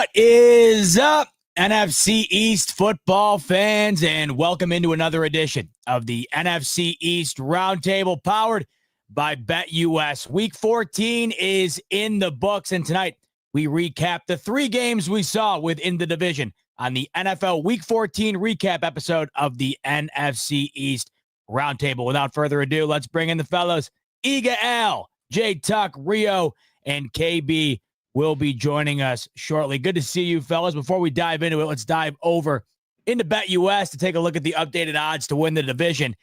What is up, NFC East football fans, and welcome into another edition of the NFC East Roundtable powered by BetUS. Week 14 is in the books, and tonight we recap the three games we saw within the division on the NFL Week 14 recap episode of the NFC East Roundtable. Without further ado, let's bring in the fellows. Iga Al, J Tuck, Rio, and KB will be joining us shortly. Good to see you, fellas. Before we dive into it, let's dive over into BetUS to take a look at the updated odds to win the division.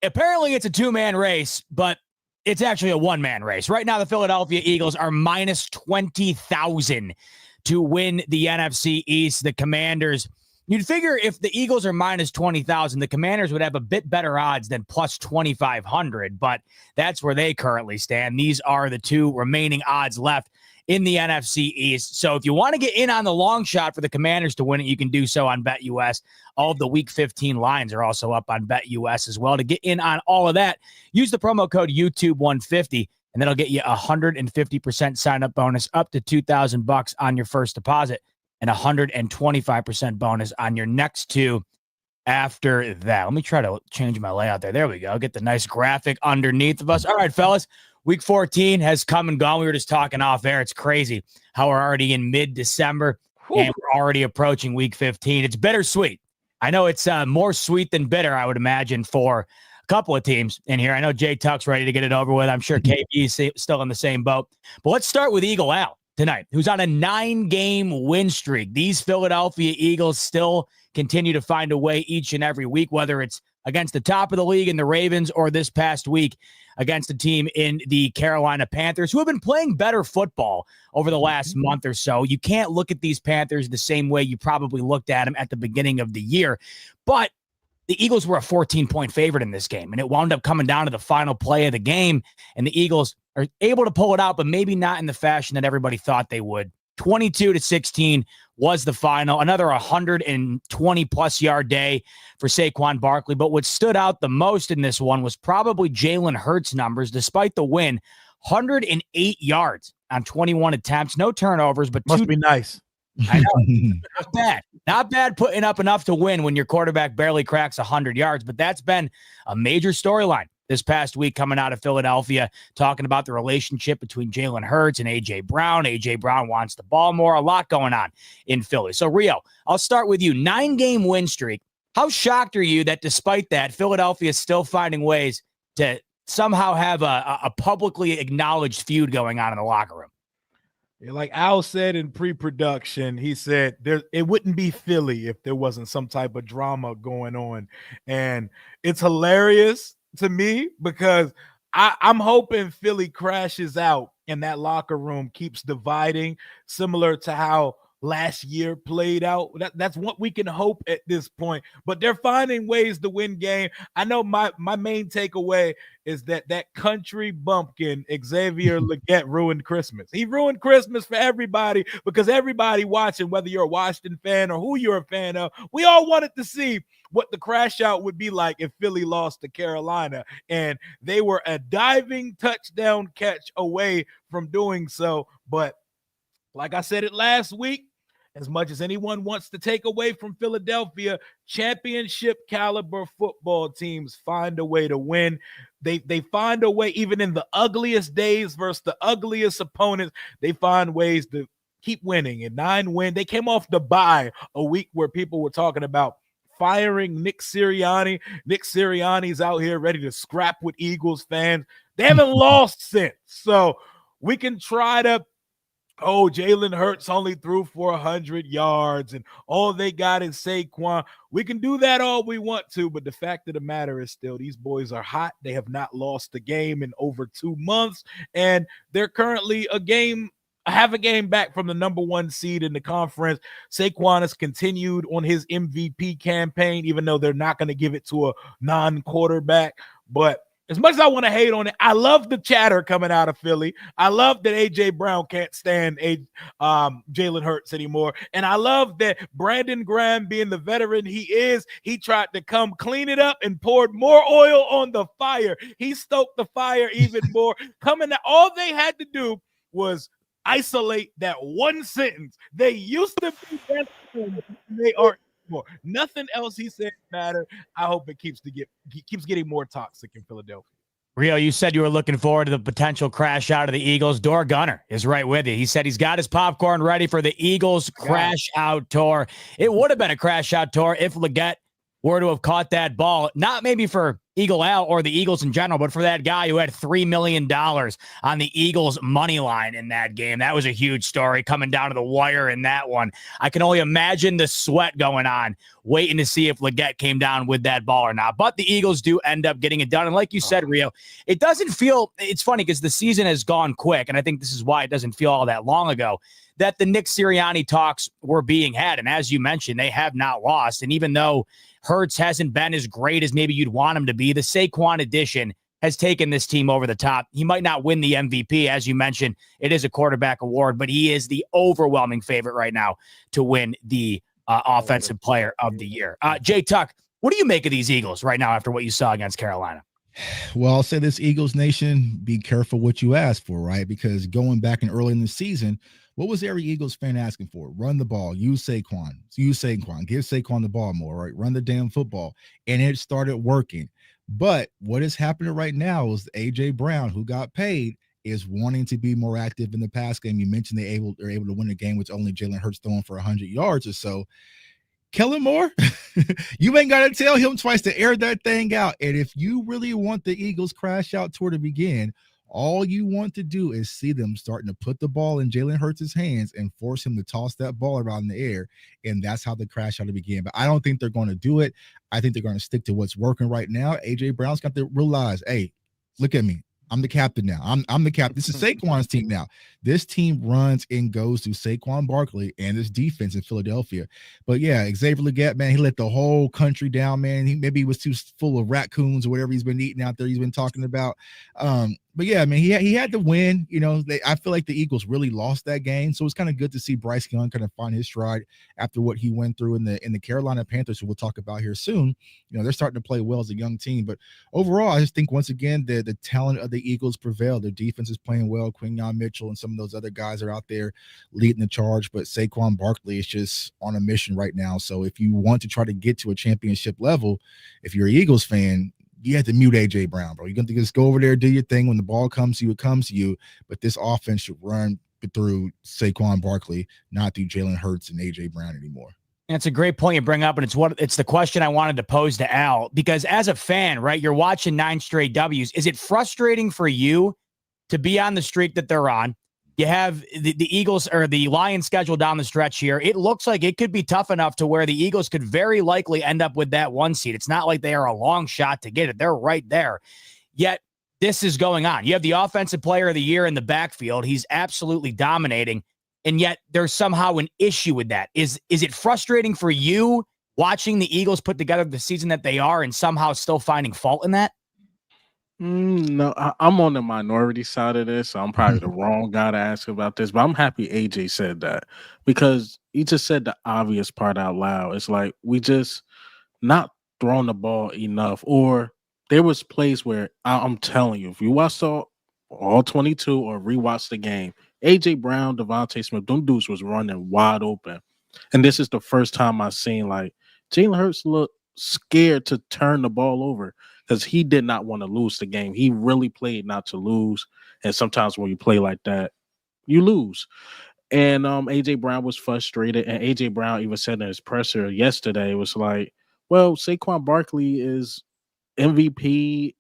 Apparently, it's a two-man race, but it's actually a one-man race. Right now, the Philadelphia Eagles are minus 20,000 to win the NFC East. The Commanders, you'd figure if the Eagles are minus 20,000, the Commanders would have a bit better odds than plus 2,500, but that's where they currently stand. These are the two remaining odds left in the NFC East. So if you want to get in on the long shot for the Commanders to win it, you can do so on BetUS. All of the Week 15 lines are also up on BetUS as well. To get in on all of that, use the promo code YouTube150, and that'll get you a 150% sign-up bonus up to $2,000 on your first deposit and 125% bonus on your next two after that. Let me try to change my layout there. There we go. Get the nice graphic underneath of us. All right, fellas. Week 14 has come and gone. We were just talking off air. It's crazy how we're already in mid-December and we're already approaching Week 15. It's bittersweet. I know it's more sweet than bitter, I would imagine, for a couple of teams in here. I know Jay Tuck's ready to get it over with. I'm sure KB is still in the same boat. But let's start with Eagle Al tonight, who's on a 9-game win streak. These Philadelphia Eagles still continue to find a way each and every week, whether it's against the top of the league in the Ravens or this past week against a team in the Carolina Panthers, who have been playing better football over the last month or so. You can't look at these Panthers the same way you probably looked at them at the beginning of the year. But the Eagles were a 14-point favorite in this game, and it wound up coming down to the final play of the game, and the Eagles are able to pull it out, but maybe not in the fashion that everybody thought they would. 22-16 was the final. Another 120-plus yard day for Saquon Barkley. But what stood out the most in this one was probably Jalen Hurts' numbers. Despite the win, 108 yards on 21 attempts. No turnovers, but must be nice. I know. Not bad. Not bad putting up enough to win when your quarterback barely cracks 100 yards. But that's been a major storyline this past week coming out of Philadelphia, talking about the relationship between Jalen Hurts and A.J. Brown. A.J. Brown wants the ball more. A lot going on in Philly. So, Rio, I'll start with you. 9-game win streak. How shocked are you that despite that, Philadelphia is still finding ways to somehow have a publicly acknowledged feud going on in the locker room? Like Al said in pre-production, he said it wouldn't be Philly if there wasn't some type of drama going on. And it's hilarious to me because I'm hoping Philly crashes out and that locker room keeps dividing, similar to how last year played out. That's what we can hope at this point. But they're finding ways to win game. I know my main takeaway is that country bumpkin, Xavier Legette, ruined Christmas. He ruined Christmas for everybody because everybody watching, whether you're a Washington fan or who you're a fan of, we all wanted to see what the crash out would be like if Philly lost to Carolina. And they were a diving touchdown catch away from doing so. But like I said it last week, as much as anyone wants to take away from Philadelphia, championship caliber football teams find a way to win. They find a way, even in the ugliest days versus the ugliest opponents, they find ways to keep winning. And 9 win. They came off the bye a week where people were talking about firing Nick Sirianni. Nick Sirianni's out here ready to scrap with Eagles fans. They haven't lost since. So we can try to, Jalen Hurts only threw for 100 yards and all they got is Saquon. We can do that all we want to, but the fact of the matter is still these boys are hot. They have not lost a game in over 2 months, and they're currently a game back from the number 1 seed in the conference. Saquon has continued on his MVP campaign, even though they're not going to give it to a non-quarterback. But as much as I want to hate on it, I love the chatter coming out of Philly. I love that A.J. Brown can't stand Jalen Hurts anymore. And I love that Brandon Graham, being the veteran he is, he tried to come clean it up and poured more oil on the fire. He stoked the fire even more. All they had to do was isolate that one sentence. They used to be better. They aren't anymore. Nothing else he said matter. I hope it keeps getting more toxic in Philadelphia. Rio, you said you were looking forward to the potential crash out of the Eagles. Dor Gunner is right with you. He said he's got his popcorn ready for the Eagles crash out tour. It would have been a crash out tour if Leggett were to have caught that ball, not maybe for Eagle Al or the Eagles in general, but for that guy who had $3 million on the Eagles money line in that game. That was a huge story coming down to the wire in that one. I can only imagine the sweat going on, waiting to see if Leggett came down with that ball or not. But the Eagles do end up getting it done. And like you said, Rio, it doesn't feel, it's funny because the season has gone quick, and I think this is why it doesn't feel all that long ago, that the Nick Sirianni talks were being had. And as you mentioned, they have not lost. And even though Hurts hasn't been as great as maybe you'd want him to be, the Saquon addition has taken this team over the top. He might not win the MVP. As you mentioned, it is a quarterback award, but he is the overwhelming favorite right now to win the offensive player of the year. Jay Tuck, what do you make of these Eagles right now after what you saw against Carolina? Well, I'll say this, Eagles Nation, be careful what you ask for, right? Because going back in early in the season, what was every Eagles fan asking for? Run the ball, use Saquon, give Saquon the ball more, right? Run the damn football. And it started working. But what is happening right now is A.J. Brown, who got paid, is wanting to be more active in the pass game. You mentioned they're able to win a game with only Jalen Hurts throwing for 100 yards or so. Kellen Moore, you ain't got to tell him twice to air that thing out. And if you really want the Eagles crash out tour to begin, all you want to do is see them starting to put the ball in Jalen Hurts' hands and force him to toss that ball around in the air. And that's how the crash out to begin. But I don't think they're going to do it. I think they're going to stick to what's working right now. A.J. Brown's got to realize, hey, look at me. I'm the captain now. I'm the captain. This is Saquon's team now. This team runs and goes through Saquon Barkley and this defense in Philadelphia. But yeah, Xavier Leggett, man, he let the whole country down, man. Maybe he was too full of raccoons or whatever he's been eating out there. He's been talking about. But yeah, man, he had to win. You know, I feel like the Eagles really lost that game, so it's kind of good to see Bryce Young kind of find his stride after what he went through in the Carolina Panthers, who we'll talk about here soon. You know, they're starting to play well as a young team. But overall, I just think once again the talent of the Eagles prevailed. Their defense is playing well. Quinyon Mitchell and some of those other guys are out there leading the charge. But Saquon Barkley is just on a mission right now. So if you want to try to get to a championship level, if you're an Eagles fan, you have to mute A.J. Brown, bro. You're going to just go over there, do your thing. When the ball comes to you, it comes to you. But this offense should run through Saquon Barkley, not through Jalen Hurts and A.J. Brown anymore. That's a great point you bring up, and it's the question I wanted to pose to Al, because as a fan, right, you're watching 9 straight W's. Is it frustrating for you to be on the streak that they're on? You have the Eagles or the Lions schedule down the stretch here. It looks like it could be tough enough to where the Eagles could very likely end up with that 1 seed. It's not like they are a long shot to get it. They're right there. Yet this is going on. You have the offensive player of the year in the backfield. He's absolutely dominating. And yet there's somehow an issue with that. Is it frustrating for you watching the Eagles put together the season that they are and somehow still finding fault in that? No, I'm on the minority side of this, so I'm probably the wrong guy to ask about this, but I'm happy AJ said that, because he just said the obvious part out loud. It's like we just not throwing the ball enough, or there was plays where I'm telling you, if you watched all 22 or rewatch the game, AJ Brown, Devontae Smith, them dudes was running wide open. And this is the first time I've seen like Jalen Hurts look scared to turn the ball over, because he did not want to lose the game. He really played not to lose. And sometimes when you play like that, you lose. And AJ Brown was frustrated. And AJ Brown even said in his presser yesterday, it was like, well, Saquon Barkley is MVP.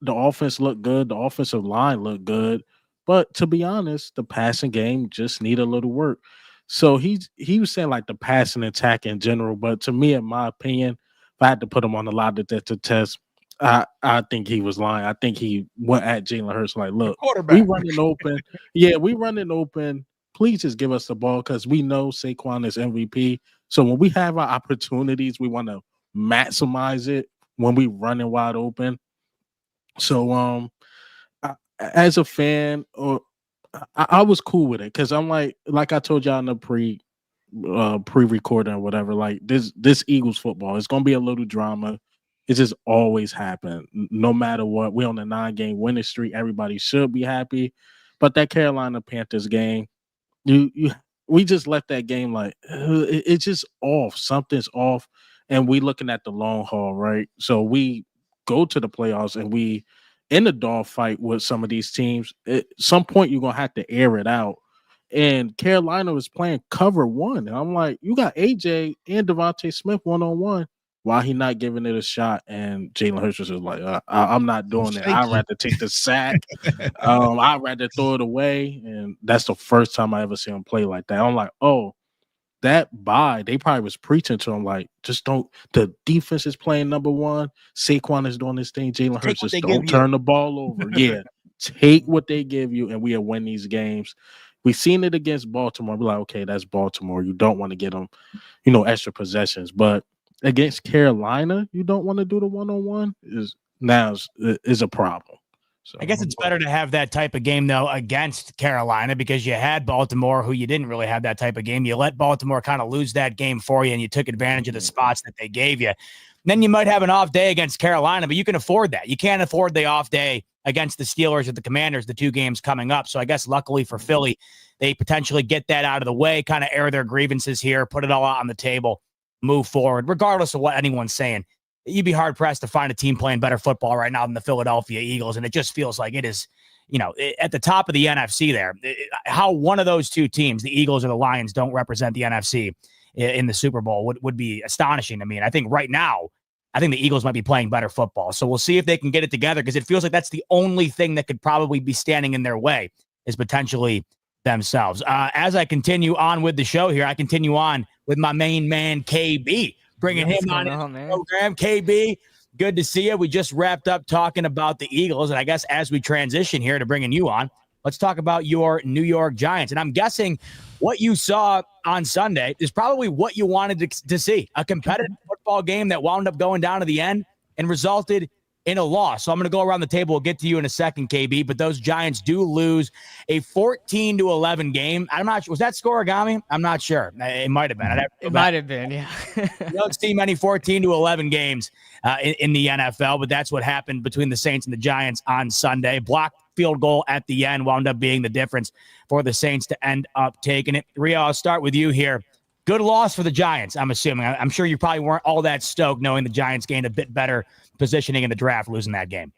The offense looked good. The offensive line looked good. But to be honest, the passing game just needed a little work. So he was saying like the passing attack in general. But to me, in my opinion, if I had to put him on a lie detector test, I think he was lying. I think he went at Jalen Hurts like, look, we running open. Yeah, we running open. Please just give us the ball, because we know Saquon is MVP. So when we have our opportunities, we want to maximize it when we running wide open. So as a fan, I was cool with it, because I'm like I told y'all in the pre-recording or whatever, like this Eagles football, it's gonna be a little drama. It just always happen. No matter what, we're on a 9-game winning streak. Everybody should be happy. But that Carolina Panthers game, we just left that game like it's just off. Something's off, and we looking at the long haul, right? So we go to the playoffs and we in the dog fight with some of these teams. At some point, you're gonna have to air it out. And Carolina was playing cover one, and I'm like, you got AJ and Devontae Smith 1-on-1. Why he not giving it a shot? And Jalen Hurts was like, I'm not doing it. I'd rather take the sack. I'd rather throw it away. And that's the first time I ever see him play like that. I'm like, oh, that bye, they probably was preaching to him like, just don't. The defense is playing number one. Saquon is doing this thing. Jalen Hurts just don't turn the ball over. Yeah, take what they give you, and we'll win these games. We've seen it against Baltimore. We're like, okay, that's Baltimore. You don't want to get them, extra possessions. But against Carolina, you don't want to do the one-on-one. Is a problem. So I guess it's better to have that type of game, though, against Carolina, because you had Baltimore, who you didn't really have that type of game. You let Baltimore kind of lose that game for you, and you took advantage of the spots that they gave you. Then you might have an off day against Carolina, but you can afford that. You can't afford the off day against the Steelers or the Commanders, the two games coming up. So I guess luckily for Philly, they potentially get that out of the way, kind of air their grievances here, put it all out on the table, move forward, regardless of what anyone's saying. You'd be hard-pressed to find a team playing better football right now than the Philadelphia Eagles, and it just feels like it is, at the top of the NFC there. How one of those two teams, the Eagles or the Lions, don't represent the NFC in the Super Bowl would be astonishing to me. And I think right now, I think the Eagles might be playing better football. So we'll see if they can get it together, because it feels like that's the only thing that could probably be standing in their way is potentially themselves. As I continue on with the show here, I continue on with my main man, KB. Bringing him on the program. KB, good to see you. We just wrapped up talking about the Eagles, and I guess as we transition here to bringing you on, let's talk about your New York Giants. And I'm guessing what you saw on Sunday is probably what you wanted to see, a competitive football game that wound up going down to the end and resulted in a loss. So I'm going to go around the table. We'll get to you in a second, KB, but those Giants do lose a 14-11 game. I'm not sure. Was that scoregami? I'm not sure. It might have been. It might have been, yeah. You don't see many 14-11 games in the NFL, but that's what happened between the Saints and the Giants on Sunday. Blocked field goal at the end wound up being the difference for the Saints to end up taking it. Rio, I'll start with you here. Good loss for the Giants, I'm assuming. I'm sure you probably weren't all that stoked knowing the Giants gained a bit better positioning in the draft, losing that game.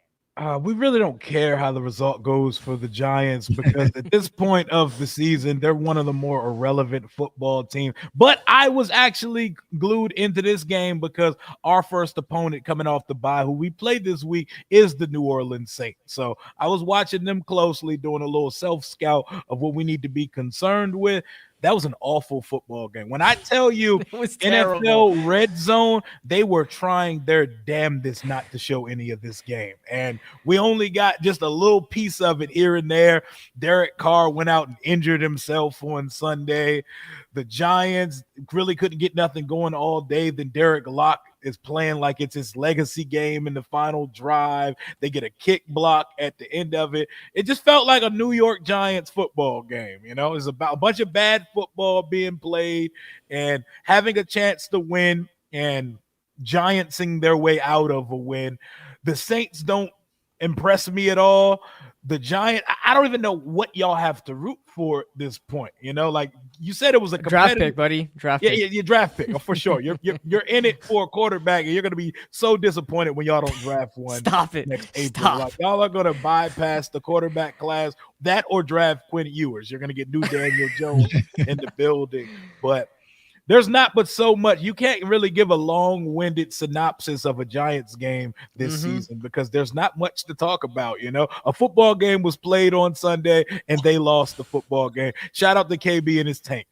We really don't care how the result goes for the Giants, because at this point of the season, they're one of the more irrelevant football teams. But I was actually glued into this game because our first opponent coming off the bye, who we played this week, is the New Orleans Saints. So I was watching them closely, doing a little self-scout of what we need to be concerned with. That was an awful football game. When I tell you NFL Red Zone, they were trying their damnedest not to show any of this game. And we only got just a little piece of it here and there. Derek Carr went out and injured himself on Sunday. The Giants really couldn't get nothing going all day. Then Derek Locke is playing like it's his legacy game in the final drive. They get a kick block at the end of it. It just felt like a New York Giants football game. It's about a bunch of bad football being played and having a chance to win and Giantsing their way out of a win. The Saints don't impress me at all. The Giants, I don't even know what y'all have to root for at this point. Like you said, it was a draft pick, buddy. Draft pick. Yeah, your draft pick, for sure. You're in it for a quarterback, and you're going to be so disappointed when y'all don't draft one. Stop it. Next April. Stop. Like, y'all are going to bypass the quarterback class, that or draft Quinn Ewers. You're going to get new Daniel Jones in the building, but there's not but so much. You can't really give a long-winded synopsis of a Giants game this season because there's not much to talk about. A football game was played on Sunday and they lost the football game. Shout out to KB and his tank.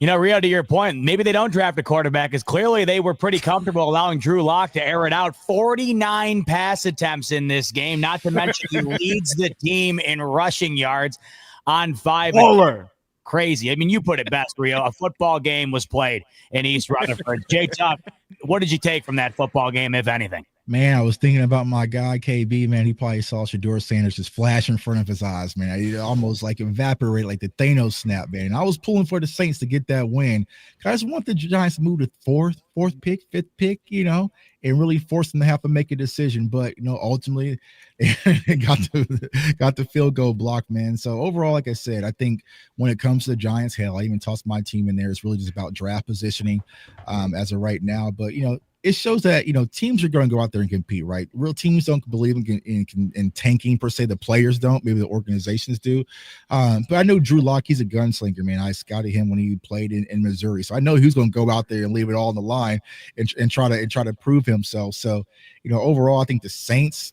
Rio, to your point, maybe they don't draft a quarterback, because clearly they were pretty comfortable allowing Drew Lock to air it out. 49 pass attempts in this game, not to mention he leads the team in rushing yards on 5. Baller. Crazy. I mean, you put it best, Rio. A football game was played in East Rutherford. J-Tuck, what did you take from that football game, if anything? Man, I was thinking about my guy KB. Man, he probably saw Shador Sanders just flash in front of his eyes. Man, he almost like evaporate like the Thanos snap. Man, and I was pulling for the Saints to get that win. I just want the Giants to move to fourth pick, fifth pick, and really force them to have to make a decision. But ultimately, it got the field goal block, man. So overall, like I said, I think when it comes to the Giants, hell, I even tossed my team in there. It's really just about draft positioning as of right now. But it shows that teams are going to go out there and compete, right? Real teams don't believe in tanking per se. The players don't, maybe the organizations do. But I know Drew Lock, he's a gunslinger, man. I scouted him when he played in Missouri, so I know he's going to go out there and leave it all on the line and try to prove himself. So overall, I think the Saints,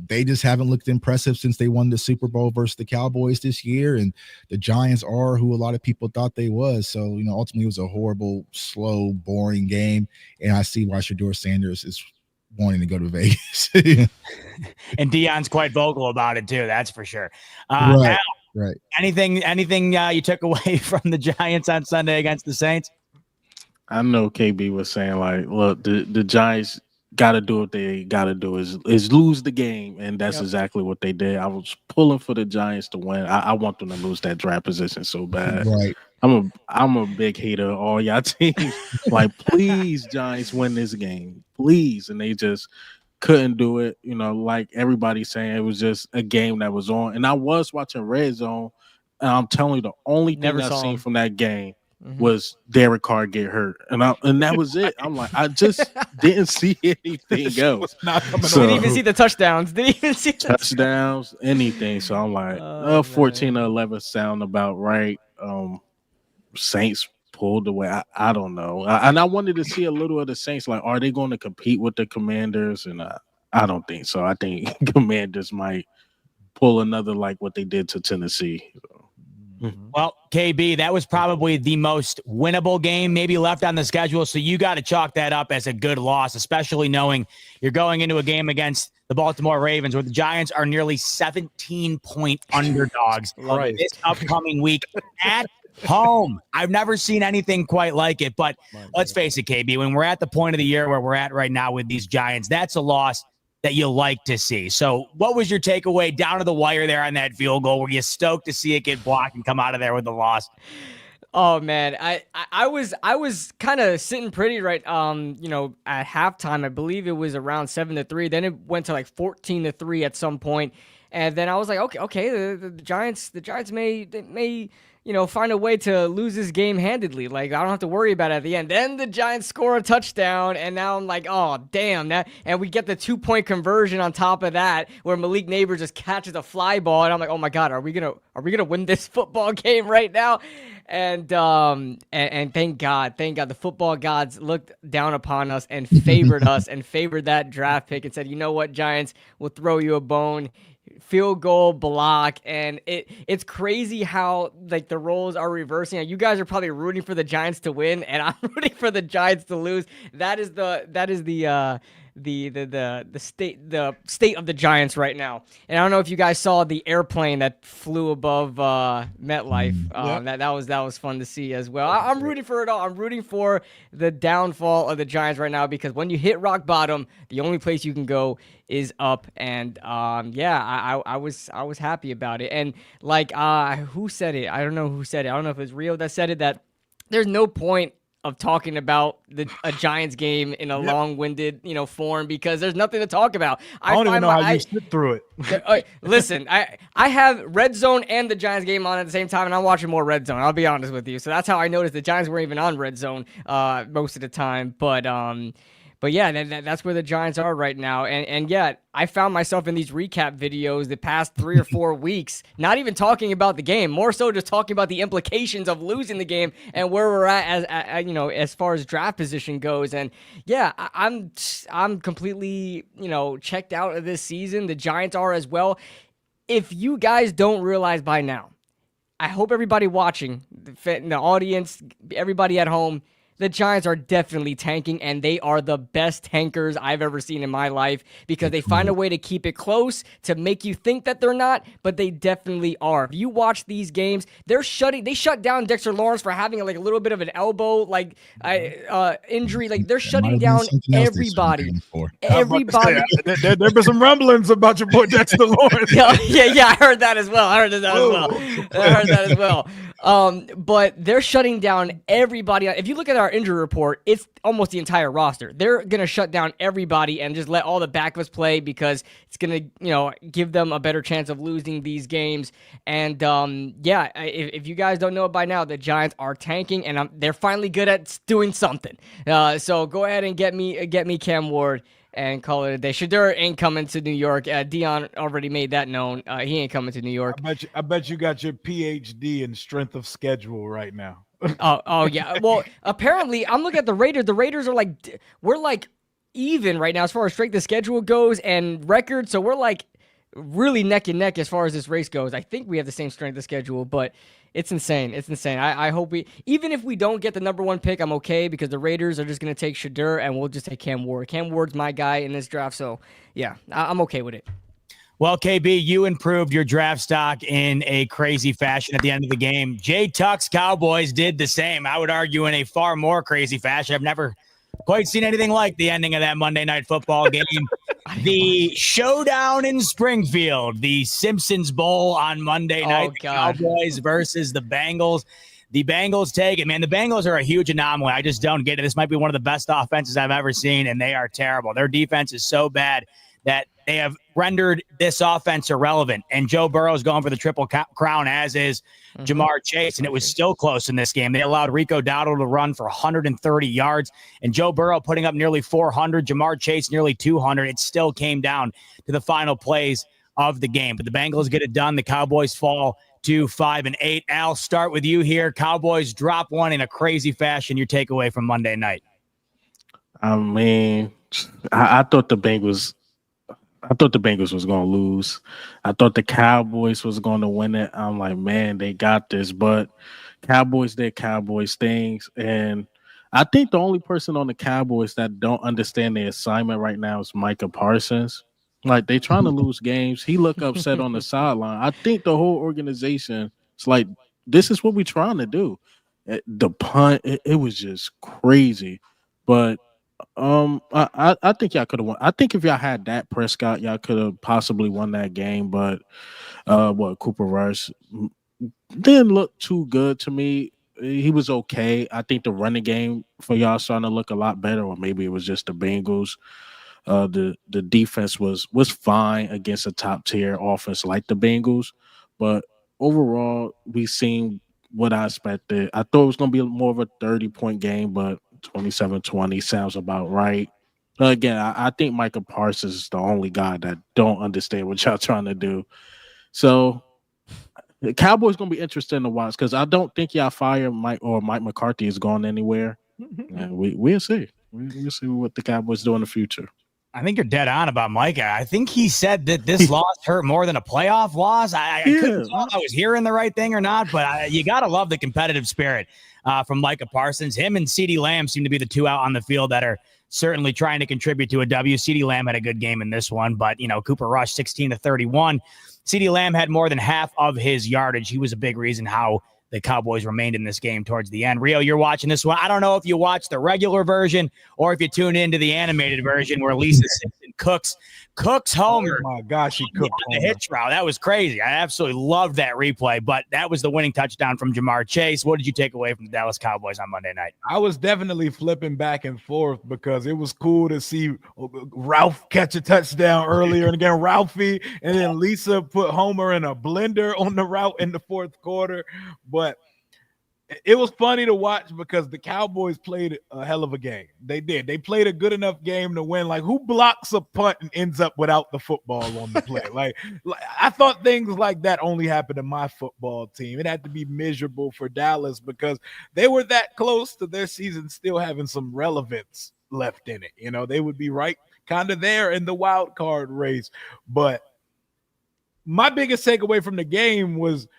they just haven't looked impressive since they won the Super Bowl versus the Cowboys this year. And the Giants are who a lot of people thought they was. So, ultimately it was a horrible, slow, boring game. And I see why Shador Sanders is wanting to go to Vegas. And Deion's quite vocal about it too. That's for sure. Right. Al, Right. Anything you took away from the Giants on Sunday against the Saints? I know KB was saying, like, look, the Giants got to do what they got to do is lose the game, and that's exactly what they did. I was pulling for the Giants to win. I want them to lose that draft position so bad. Right. I'm a big hater of all y'all teams. Like, please, Giants, win this game, please. And they just couldn't do it. Like everybody's saying, it was just a game that was on. And I was watching Red Zone, and I'm telling you, the only thing I've seen from that game was Derek Carr get hurt, and that was it. I'm like, I just didn't see anything else. Didn't even see the touchdowns. Didn't even see the touchdowns, anything. So I'm like, 14-11 sound about right. Saints pulled away. I don't know, and I wanted to see a little of the Saints. Like, are they going to compete with the Commanders? And I don't think so. I think Commanders might pull another like what they did to Tennessee. Well, KB, that was probably the most winnable game maybe left on the schedule. So you got to chalk that up as a good loss, especially knowing you're going into a game against the Baltimore Ravens where the Giants are nearly 17-point underdogs this upcoming week at home. I've never seen anything quite like it. But let's face it, KB, when we're at the point of the year where we're at right now with these Giants, that's a loss that you like to see. So what was your takeaway down to the wire there on that field goal? Were you stoked to see it get blocked and come out of there with the loss? Oh man, I was kind of sitting pretty right. At halftime, I believe it was around 7-3. Then it went to like 14-3 at some point, and then I was like, okay, the Giants may find a way to lose this game handedly. Like, I don't have to worry about it at the end. Then the Giants score a touchdown, and now I'm like, oh, damn. And we get the 2-point conversion on top of that, where Malik Neighbors just catches a fly ball, and I'm like, oh my God, are we gonna win this football game right now? And thank God, the football gods looked down upon us and favored us and favored that draft pick and said, you know what, Giants, we'll throw you a bone. Field goal block, and it's crazy how like the roles are reversing. You guys are probably rooting for the Giants to win, and I'm rooting for the Giants to lose. That is the state of the Giants right now. And I don't know if you guys saw the airplane that flew above MetLife. That was fun to see as well. I'm rooting for it all. I'm rooting for the downfall of the Giants right now, because when you hit rock bottom, the only place you can go is up. And I was happy about it. And like who said it? I don't know who said it. I don't know if it was Rio that said it, that there's no point of talking about a Giants game in a long-winded, form, because there's nothing to talk about. I don't even know how you sit through it. Listen, I have Red Zone and the Giants game on at the same time, and I'm watching more Red Zone. I'll be honest with you. So that's how I noticed the Giants weren't even on Red Zone most of the time. But yeah, that's where the Giants are right now. And yeah, I found myself in these recap videos the past 3 or 4 weeks, not even talking about the game, more so just talking about the implications of losing the game and where we're at as far as draft position goes. And yeah, I'm completely, checked out of this season. The Giants are as well. If you guys don't realize by now, I hope everybody watching, the audience, everybody at home, the Giants are definitely tanking, and they are the best tankers I've ever seen in my life because they find a way to keep it close to make you think that they're not, but they definitely are. If you watch these games, they shut down Dexter Lawrence for having like a little bit of an elbow injury. Like they're shutting down everybody. Everybody. There been some rumblings about your boy Dexter Lawrence. yeah, I heard that as well. I heard that as well. But they're shutting down everybody. If you look at our injury report, it's almost the entire roster. They're gonna shut down everybody and just let all the backups play because it's gonna, give them a better chance of losing these games. And if you guys don't know it by now, the Giants are tanking, and they're finally good at doing something. So go ahead and get me Cam Ward and call it a day. Shedeur ain't coming to New York. Dion already made that known. He ain't coming to New York. I bet you got your PhD in strength of schedule right now. oh yeah. Well, apparently I'm looking at the Raiders. The Raiders are we're even right now as far as strength of schedule goes and record. So we're really neck and neck as far as this race goes. I think we have the same strength of schedule, but it's insane. It's insane. I hope even if we don't get the number 1 pick, I'm okay because the Raiders are just going to take Shedeur and we'll just take Cam Ward. Cam Ward's my guy in this draft. So yeah, I'm okay with it. Well, KB, you improved your draft stock in a crazy fashion at the end of the game. Jay Tuck's Cowboys did the same. I would argue in a far more crazy fashion. I've never quite seen anything like the ending of that Monday Night Football game. The showdown in Springfield, the Simpsons Bowl on Monday night, the Cowboys versus the Bengals. The Bengals take it, man. The Bengals are a huge anomaly. I just don't get it. This might be one of the best offenses I've ever seen, and they are terrible. Their defense is so bad that they have rendered this offense irrelevant. And Joe Burrow is going for the triple crown, as is Jamar Chase, and it was still close in this game. They allowed Rico Dowdle to run for 130 yards, and Joe Burrow putting up nearly 400, Jamar Chase nearly 200. It still came down to the final plays of the game. But the Bengals get it done. The Cowboys fall to 5-8. Al, start with you here. Cowboys drop one in a crazy fashion. Your takeaway from Monday night. I mean, I thought the Bengals was going to lose. I thought the Cowboys was going to win it. I'm like, man, they got this. But Cowboys did Cowboys things. And I think the only person on the Cowboys that don't understand their assignment right now is Micah Parsons. Like, they trying to lose games. He look upset on the sideline. I think the whole organization is like, this is what we're trying to do. The punt, it was just crazy. But I think y'all could have won. I think if y'all had Dak Prescott, y'all could have possibly won that game. But Cooper Rush didn't look too good to me. He was okay. I think the running game for y'all starting to look a lot better, or maybe it was just the Bengals. The defense was fine against a top tier offense like the Bengals, but overall we seen what I expected. I thought it was going to be more of a 30-point game, but 27-20 sounds about right. Again, I think Micah Parsons is the only guy that don't understand what y'all trying to do. So the Cowboys going to be interesting to watch because I don't think y'all fire Mike McCarthy is going anywhere. And we'll see. We'll see what the Cowboys do in the future. I think you're dead on about Micah. I think he said that this loss hurt more than a playoff loss. I couldn't tell if I was hearing the right thing or not, but you got to love the competitive spirit from Micah Parsons. Him and CeeDee Lamb seem to be the two out on the field that are certainly trying to contribute to a W. CeeDee Lamb had a good game in this one, but, Cooper Rush, 16-31. CeeDee Lamb had more than half of his yardage. He was a big reason how the Cowboys remained in this game towards the end. Rio, you're watching this one. I don't know if you watch the regular version or if you tune into the animated version where Lisa Simpson cooks Homer. Oh my gosh, he cooked the hitch route. That was crazy. I absolutely loved that replay, but that was the winning touchdown from Jamar Chase. What did you take away from the Dallas Cowboys on Monday night? I was definitely flipping back and forth because it was cool to see Ralph catch a touchdown earlier and again Ralphie, and then Lisa put Homer in a blender on the route in the fourth quarter. But it was funny to watch because the Cowboys played a hell of a game. They did. They played a good enough game to win. Like, who blocks a punt and ends up without the football on the play? like I thought things like that only happened to my football team. It had to be miserable for Dallas because they were that close to their season still having some relevance left in it. They would be right kind of there in the wild card race. But my biggest takeaway from the game was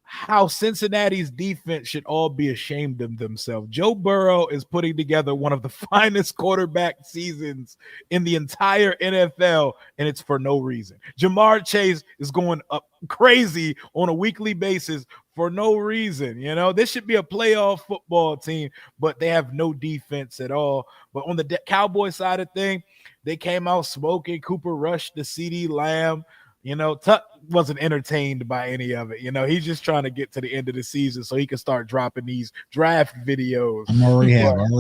how Cincinnati's defense should all be ashamed of themselves. Joe Burrow is putting together one of the finest quarterback seasons in the entire NFL, and it's for no reason. Jamar Chase is going up crazy on a weekly basis for no reason. You know, this should be a playoff football team, but they have no defense at all. But on the Cowboy side of thing, they came out smoking. Cooper Rush to CeeDee Lamb. You know, Tuck wasn't entertained by any of it. You know, he's just trying to get to the end of the season so he can start dropping these draft videos. I already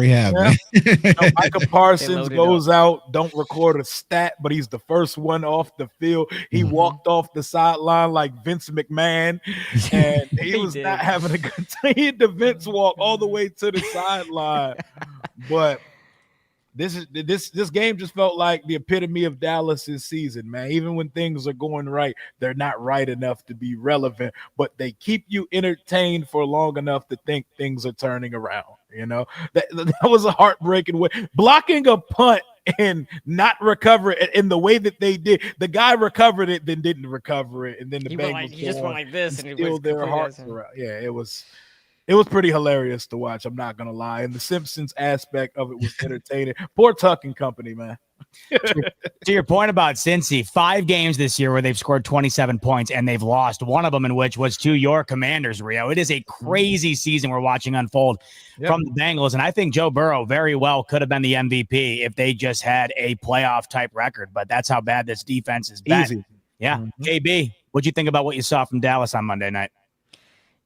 have. Yeah. You know, Micah Parsons goes out, don't record a stat, but he's the first one off the field. He walked off the sideline like Vince McMahon, and he was not having a good time. He had the Vince walk all the way to the sideline. But this game just felt like the epitome of Dallas's season, man. Even when things are going right, they're not right enough to be relevant, but they keep you entertained for long enough to think things are turning around. You know, that was a heartbreaking way. Blocking a punt and not recover it in the way that they did. The guy recovered it, then didn't recover it, and then the Bengals he just went like this, and it was their hearts around. Yeah, it was pretty hilarious to watch. I'm not gonna lie, and the Simpsons aspect of it was entertaining. Poor Tuck and company, man. To your point about Cincy, 5 games this year where they've scored 27 points and they've lost, one of them in which was to your Commanders, Rio. It is a crazy season we're watching unfold from the Bengals, and I think Joe Burrow very well could have been the MVP if they just had a playoff type record, but that's how bad this defense is. Easy. Yeah. KB, what'd you think about what you saw from Dallas on Monday night?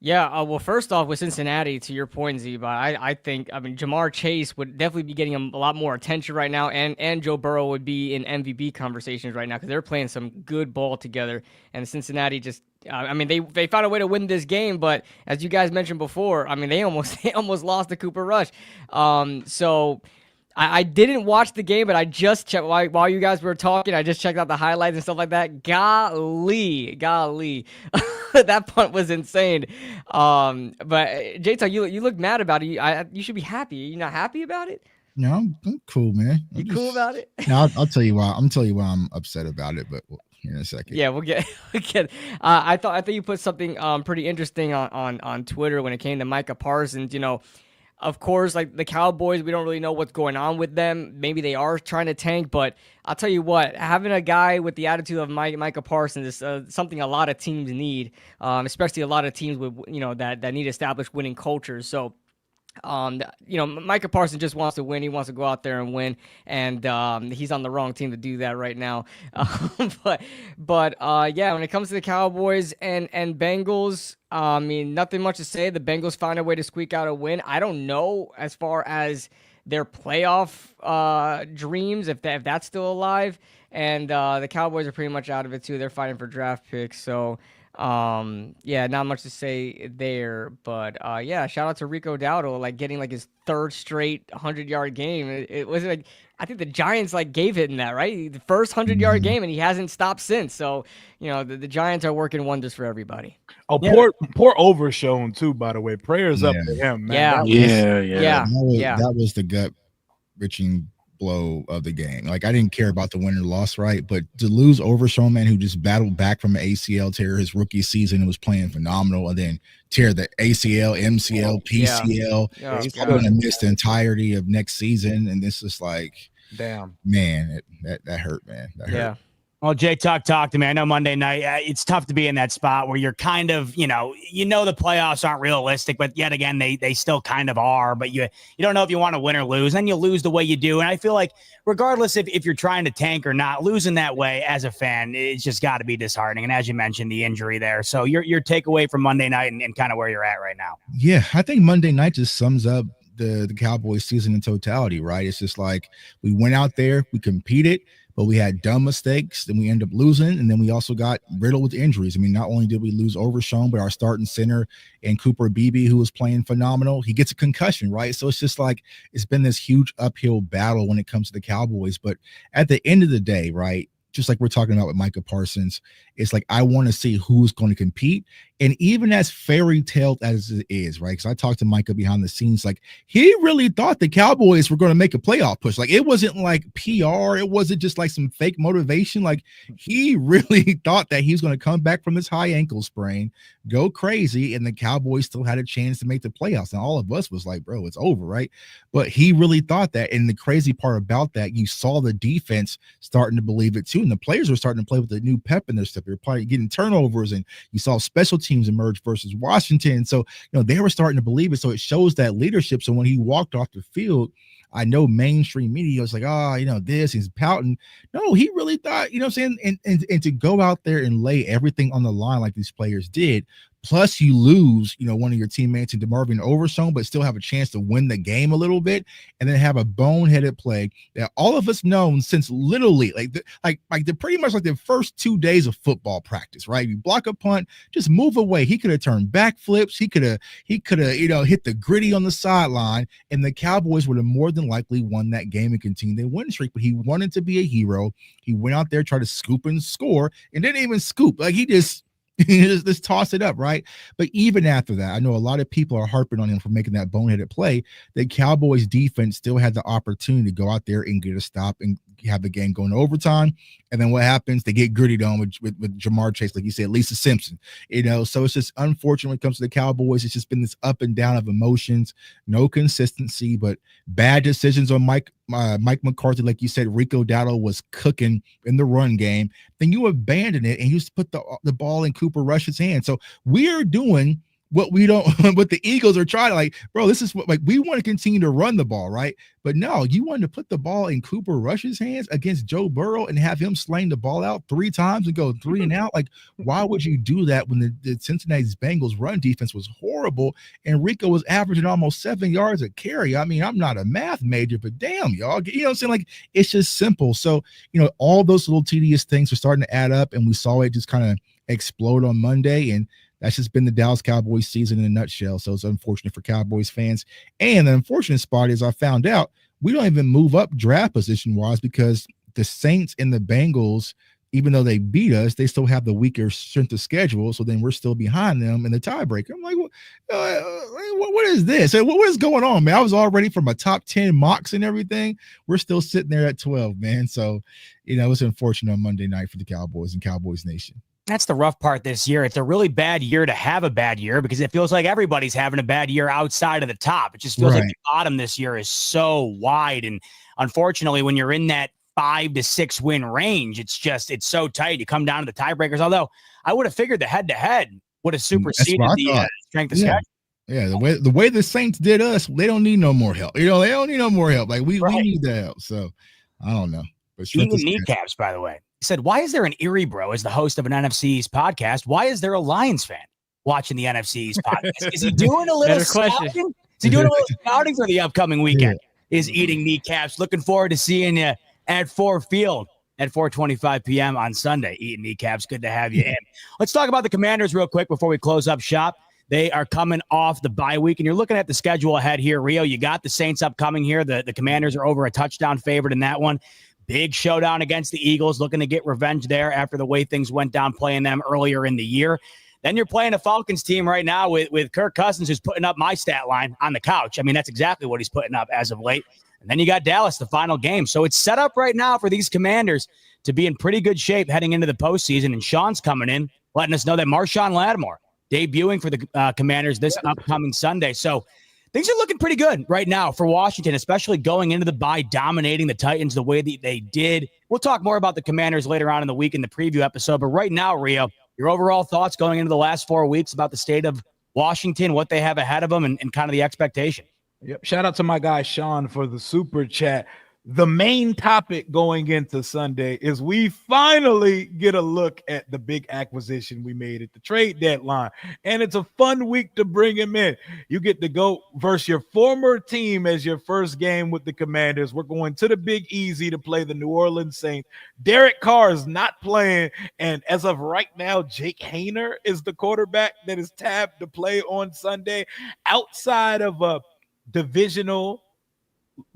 Yeah, well, first off, with Cincinnati, to your point, Zeba, I think, Jamar Chase would definitely be getting a lot more attention right now, and Joe Burrow would be in MVP conversations right now because they're playing some good ball together, and Cincinnati just, they found a way to win this game, but as you guys mentioned before, they almost lost to Cooper Rush, so I didn't watch the game, but I just checked while you guys were talking. I just checked out the highlights and stuff like that. Golly, that punt was insane. But J-Tuck, you look mad about it. You should be happy. Are you not happy about it? No, I'm cool, man. Cool about it? No, I'll tell you why. I'm tell you why I'm upset about it, but here in a second. Yeah, we'll get. I thought you put something pretty interesting on Twitter when it came to Micah Parsons. You know. Of course, like the Cowboys, we don't really know what's going on with them. Maybe they are trying to tank, but I'll tell you what, having a guy with the attitude of Micah Parsons is something a lot of teams need, especially a lot of teams with that need established winning cultures. So, Micah Parsons just wants to win. He wants to go out there and win, and he's on the wrong team to do that right now. But when it comes to the Cowboys and Bengals, nothing much to say. The Bengals found a way to squeak out a win. I don't know as far as their playoff dreams, if that's still alive, and the Cowboys are pretty much out of it too. They're fighting for draft picks, so. Not much to say there, but shout out to Rico Dowdle, getting his third straight 100-yard game. It was I think the Giants gave him that, right? The first 100-yard game, and he hasn't stopped since. So, the Giants are working wonders for everybody. Oh, poor Overshown too, by the way. Prayers up to him, man. That was the gut-wrenching blow of the game. I didn't care about the win or loss, right? But to lose Overshown, man, who just battled back from an ACL tear his rookie season and was playing phenomenal, and then tear the ACL, MCL, PCL. He's going to miss the entirety of next season, and this is damn, man, that hurt, man. That hurt. Well, J-Tuck, talk to me. I know Monday night, it's tough to be in that spot where you're kind of, the playoffs aren't realistic, but yet again, they still kind of are, but you don't know if you want to win or lose, and you lose the way you do. And I feel like regardless if you're trying to tank or not, losing that way as a fan, it's just got to be disheartening. And as you mentioned, the injury there. So your takeaway from Monday night and kind of where you're at right now. Yeah, I think Monday night just sums up the Cowboys season in totality, right? It's just we went out there, we competed, but we had dumb mistakes, then we end up losing, and then we also got riddled with injuries. Not only did we lose Overshown, but our starting center and Cooper Beebe, who was playing phenomenal, he gets a concussion, right? So it's just it's been this huge uphill battle when it comes to the Cowboys. But at the end of the day, right, just like we're talking about with Micah Parsons, it's like I want to see who's going to compete. And even as fairy tale as it is, right? Because I talked to Micah behind the scenes, like he really thought the Cowboys were going to make a playoff push. Like it wasn't like PR, it wasn't just like some fake motivation. Like he really thought that he was going to come back from this high ankle sprain, go crazy, and the Cowboys still had a chance to make the playoffs. And all of us was like, bro, it's over, right? But he really thought that. And the crazy part about that, you saw the defense starting to believe it too. And the players were starting to play with a new pep in their step. They were probably getting turnovers, and you saw special teams emerge versus Washington. So, they were starting to believe it. So it shows that leadership. So when he walked off the field, I know mainstream media was like, this, he's pouting. No, he really thought, what I'm saying? And to go out there and lay everything on the line like these players did, plus you lose, one of your teammates in DeMarvin Overshown, but still have a chance to win the game a little bit, and then have a boneheaded play that all of us known since literally like the pretty much like the first 2 days of football practice, right? You block a punt, just move away. He could have turned backflips. He could have, hit the gritty on the sideline, and the Cowboys would have more than likely won that game and continued their win streak. But he wanted to be a hero. He went out there, tried to scoop and score, and didn't even scoop. Like he just toss it up, right? But even after that, I know a lot of people are harping on him for making that boneheaded play. The Cowboys defense still had the opportunity to go out there and get a stop and have the game going to overtime. And then what happens? They get grittied on with Jamar Chase, like you said, Lisa Simpson. So it's just unfortunate when it comes to the Cowboys. It's just been this up and down of emotions, no consistency, but bad decisions on Mike McCarthy. Like you said, Rico Dowdle was cooking in the run game. Then you abandon it and you just put the ball in Cooper Rush's hands. So we are doing what the Eagles are trying to, like, bro, this is what, like, we want to continue to run the ball, right? But no, you wanted to put the ball in Cooper Rush's hands against Joe Burrow and have him sling the ball out 3 times and go 3 and out. Like, why would you do that when the Cincinnati Bengals run defense was horrible and Rico was averaging almost 7 yards a carry? I mean, I'm not a math major, but damn, y'all, you know what I'm saying? Like, it's just simple. So, all those little tedious things are starting to add up, and we saw it just kind of explode on Monday, and that's just been the Dallas Cowboys season in a nutshell. So it's unfortunate for Cowboys fans. And the unfortunate spot is I found out we don't even move up draft position-wise because the Saints and the Bengals, even though they beat us, they still have the weaker strength of schedule. So then we're still behind them in the tiebreaker. I'm like, what is this? What is going on, man? I was all ready for my top 10 mocks and everything. We're still sitting there at 12, man. So, it's unfortunate on Monday night for the Cowboys and Cowboys Nation. That's the rough part this year. It's a really bad year to have a bad year because it feels like everybody's having a bad year outside of the top. It just feels like the bottom this year is so wide. And unfortunately, when you're in that 5 to 6 win range, it's so tight. You come down to the tiebreakers. Although I would have figured the head-to-head would have superseded the strength of schedule. Yeah, the way the Saints did us, they don't need no more help. They don't need no more help. Like we need that help. So I don't know. But eating kneecaps, by the way. He said, why is there an Erie bro as the host of an NFC East podcast? Why is there a Lions fan watching the NFC East podcast? Is he doing a little scouting? Is he doing a little scouting for the upcoming weekend? Yeah. Is eating kneecaps. Looking forward to seeing you at Ford Field at 4:25 p.m. on Sunday. Eating kneecaps. Good to have you in. Let's talk about the Commanders real quick before we close up shop. They are coming off the bye week, and you're looking at the schedule ahead here. Rio, you got the Saints upcoming here. The Commanders are over a touchdown favorite in that one. Big showdown against the Eagles, looking to get revenge there after the way things went down playing them earlier in the year. Then you're playing a Falcons team right now with Kirk Cousins, who's putting up my stat line on the couch. I mean, that's exactly what he's putting up as of late. And then you got Dallas, the final game. So it's set up right now for these Commanders to be in pretty good shape heading into the postseason. And Sean's coming in, letting us know that Marshawn Lattimore debuting for the Commanders this upcoming Sunday. So things are looking pretty good right now for Washington, especially going into the bye, dominating the Titans the way that they did. We'll talk more about the Commanders later on in the week in the preview episode. But right now, Rio, your overall thoughts going into the last 4 weeks about the state of Washington, what they have ahead of them, and kind of the expectation. Yep. Shout out to my guy Sean for the super chat. The main topic going into Sunday is we finally get a look at the big acquisition we made at the trade deadline. And it's a fun week to bring him in. You get to go versus your former team as your first game with the Commanders. We're going to the Big Easy to play the New Orleans Saints. Derek Carr is not playing. And as of right now, Jake Hayner is the quarterback that is tabbed to play on Sunday. Outside of a divisional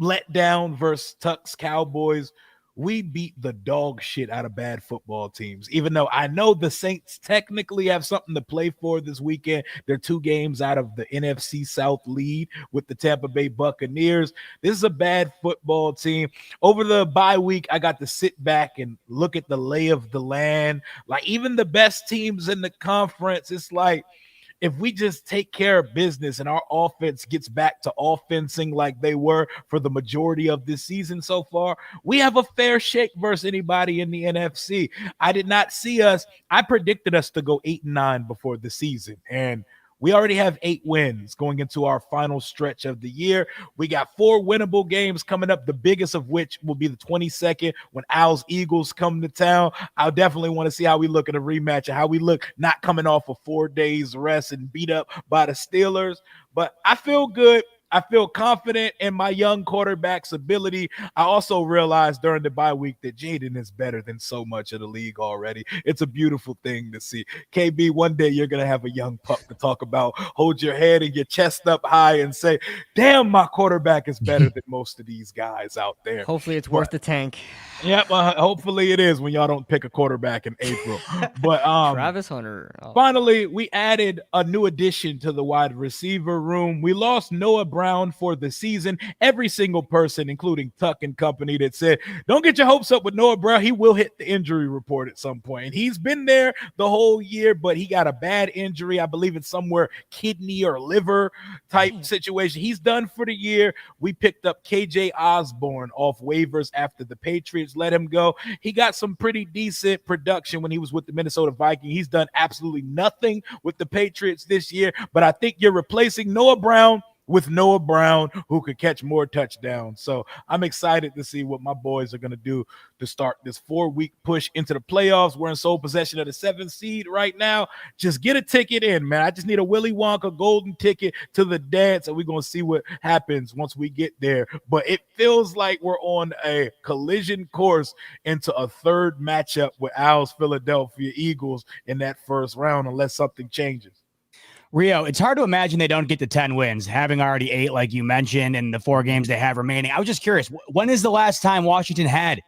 letdown versus Tuck's Cowboys, we beat the dog shit out of bad football teams. Even though I know the Saints technically have something to play for this weekend. They're 2 games out of the NFC South lead with the Tampa Bay Buccaneers. This is a bad football team. Over the bye week, I got to sit back and look at the lay of the land. Like, even the best teams in the conference, it's like, if we just take care of business and our offense gets back to offensing like they were for the majority of this season so far, we have a fair shake versus anybody in the NFC. I did not see us. I predicted us to go 8-9 before the season, and we already have 8 wins going into our final stretch of the year. We got 4 winnable games coming up, the biggest of which will be the 22nd when Al's Eagles come to town. I'll definitely want to see how we look at a rematch and how we look not coming off of 4 days rest and beat up by the Steelers. But I feel good. I feel confident in my young quarterback's ability. I also realized during the bye week that Jaden is better than so much of the league already. It's a beautiful thing to see. KB, one day you're going to have a young pup to talk about. Hold your head and your chest up high and say, damn, my quarterback is better than most of these guys out there. Hopefully it's worth the tank. Yep, hopefully it is when y'all don't pick a quarterback in April. But Travis Hunter. Oh. Finally, we added a new addition to the wide receiver room. We lost Noah Brown for the season. Every single person, including Tuck and company, that said, don't get your hopes up with Noah Brown. He will hit the injury report at some point. And he's been there the whole year, but he got a bad injury. I believe it's somewhere kidney or liver type situation. He's done for the year. We picked up KJ Osborne off waivers after the Patriots let him go. He got some pretty decent production when he was with the Minnesota Vikings. He's done absolutely nothing with the Patriots this year, but I think you're replacing Noah Brown with Noah Brown, who could catch more touchdowns. So I'm excited to see what my boys are going to do to start this 4-week push into the playoffs. We're in sole possession of the 7th seed right now. Just get a ticket in, man. I just need a Willy Wonka golden ticket to the dance, and we're going to see what happens once we get there. But it feels like we're on a collision course into a 3rd matchup with Al's Philadelphia Eagles in that first round, unless something changes. Rio, it's hard to imagine they don't get to 10 wins, having already 8, like you mentioned, and the 4 games they have remaining. I was just curious, when is the last time Washington had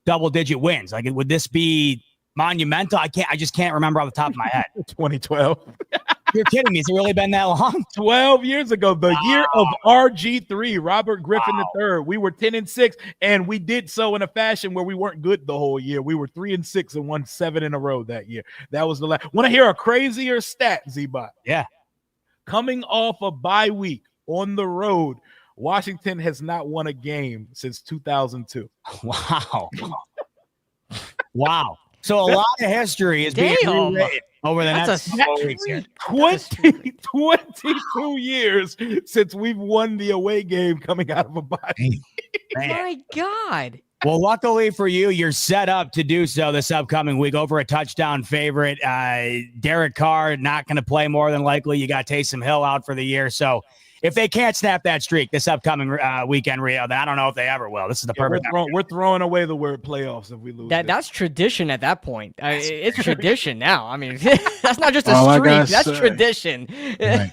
double-digit wins? Like, would this be monumental? I just can't remember off the top of my head. 2012. You're kidding me. Has it really been that long? 12 years ago, the year of RG3, Robert Griffin III. We were 10-6, and we did so in a fashion where we weren't good the whole year. We were 3-6 and won 7 in a row that year. That was the last. Want to hear a crazier stat, Z-Bot? Yeah. Coming off a bye week on the road, Washington has not won a game since 2002. Wow. Wow. So a lot of history is being rewritten over the next 4 weeks here. 22 years since we've won the away game coming out of a bye. My God. Well, luckily for you, you're set up to do so this upcoming week over a touchdown favorite. Derek Carr not going to play more than likely. You got Taysom Hill out for the year. So if they can't snap that streak this upcoming weekend, Rio, then I don't know if they ever will. This is the perfect. We're throwing away the word playoffs if we lose. That's tradition at that point. It's tradition now. I mean, that's not just a streak. That's tradition. Right.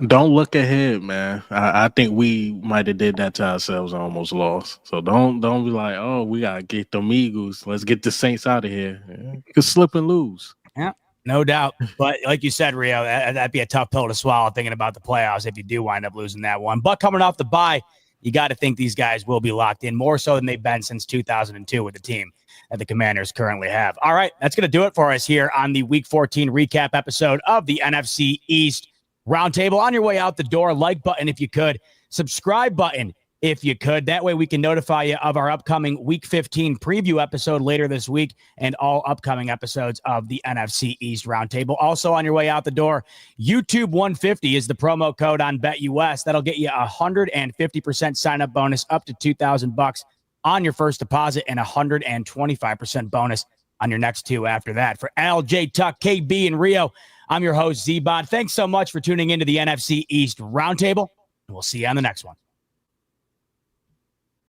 Don't look ahead, man. I think we might have did that to ourselves and almost lost. So don't be like, oh, we gotta get them Eagles. Let's get the Saints out of here. You could slip and lose. Yeah. No doubt. But like you said, Rio, that'd be a tough pill to swallow thinking about the playoffs if you do wind up losing that one. But coming off the bye, you got to think these guys will be locked in more so than they've been since 2002 with the team that the Commanders currently have. All right, that's going to do it for us here on the Week 14 recap episode of the NFC East Roundtable. On your way out the door, like button if you could, subscribe button if you could. That way we can notify you of our upcoming Week 15 preview episode later this week and all upcoming episodes of the NFC East Roundtable. Also on your way out the door, YouTube 150 is the promo code on BetUS. That'll get you a 150% sign-up bonus up to $2,000 on your first deposit and 125% bonus on your next 2 after that. For Al, J, Tuck, KB, and Rio, I'm your host, Z-Bot. Thanks so much for tuning into the NFC East Roundtable, and we'll see you on the next one.